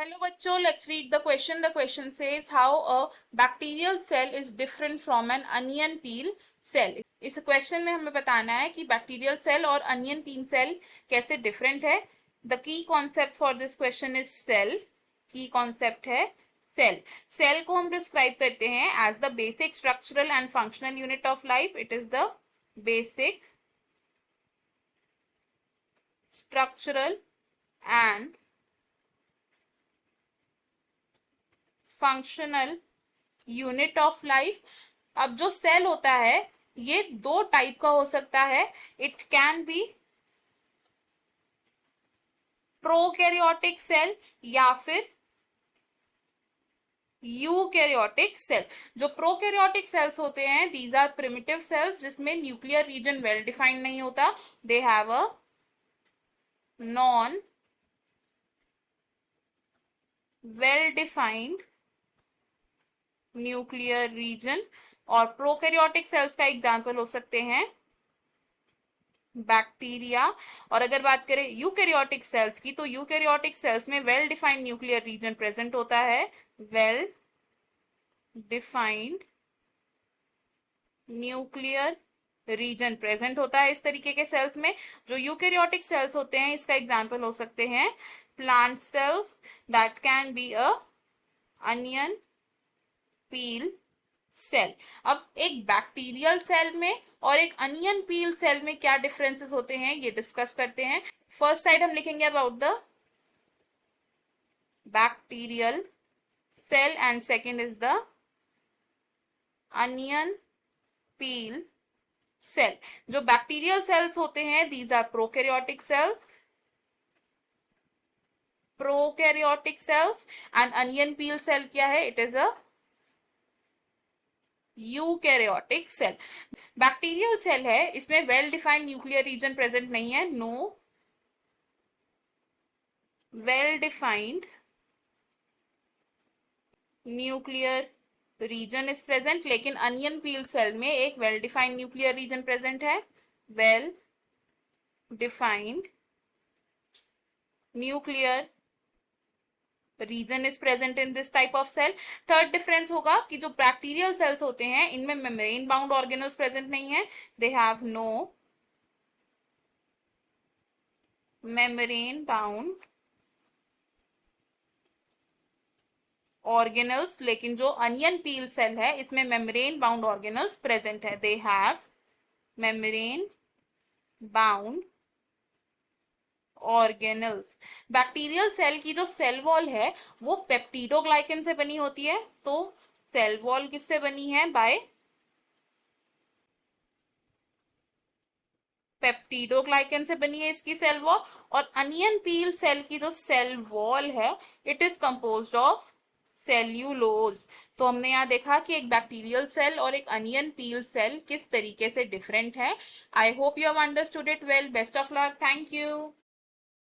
Hello बच्चों, let's read the question. The question says how a bacterial cell is different from an onion peel cell. इस question में हमें बताना है कि बैक्टीरियल सेल और अनियन पील सेल कैसे डिफरेंट है. The key concept for this question is cell. Key concept है सेल. सेल को हम डिस्क्राइब करते हैं as the basic structural and functional unit of life. It is the basic structural and functional unit of life. अब जो cell होता है ये दो टाइप का हो सकता है. It can be prokaryotic cell या फिर यूकैरियोटिक सेल. जो प्रोकैरियोटिक सेल्स होते हैं दीज आर प्रिमिटिव सेल्स जिसमें न्यूक्लियर रीजन वेल डिफाइंड नहीं होता. They have a non well defined nuclear region. और प्रोकैरियोटिक सेल्स का एग्जांपल हो सकते हैं बैक्टीरिया. और अगर बात करें यूकैरियोटिक सेल्स की तो यूकैरियोटिक सेल्स में well defined nuclear region present होता है. Well defined nuclear region present होता है इस तरीके के सेल्स में. जो यूकैरियोटिक सेल्स होते हैं इसका एग्जांपल हो सकते हैं plant cells. That can be a onion peel cell. अब एक बैक्टीरियल सेल में और एक अनियन पील सेल में क्या डिफरेंसेस होते हैं ये डिस्कस करते हैं. फर्स्ट साइड हम लिखेंगे about the bacterial cell and second is the onion peel cell. जो बैक्टीरियल सेल्स होते हैं these are prokaryotic cells. Prokaryotic cells and onion peel cell क्या है? It is a eukaryotic cell. Bacterial cell है इसमें well defined nuclear region present नहीं है. No well defined nuclear region is present. लेकिन onion peel cell में एक well defined nuclear region present है. Well defined nuclear region is present in this type of cell. Third difference होगा कि जो bacterial cells होते हैं इनमें मेम्ब्रेन बाउंड ऑर्गेनल्स प्रेजेंट नहीं है. They have no membrane bound organelles. लेकिन जो अनियन पील सेल है इसमें मेम्ब्रेन बाउंड ऑर्गेनल्स प्रेजेंट है. They have membrane bound organelles. Bacterial cell की जो सेल वॉल है वो पेप्टिडोग्लाइकन से बनी होती है. तो सेल वॉल किससे बनी है? बाय पेप्टिडोग्लाइकन से बनी है इसकी सेल वॉल. और अनियन पील सेल की जो सेल वॉल है it is composed of cellulose. तो हमने यहाँ देखा कि एक बैक्टीरियल सेल और एक अनियन पील सेल किस तरीके से डिफरेंट है. I hope you have understood it well. Best of luck. Thank you.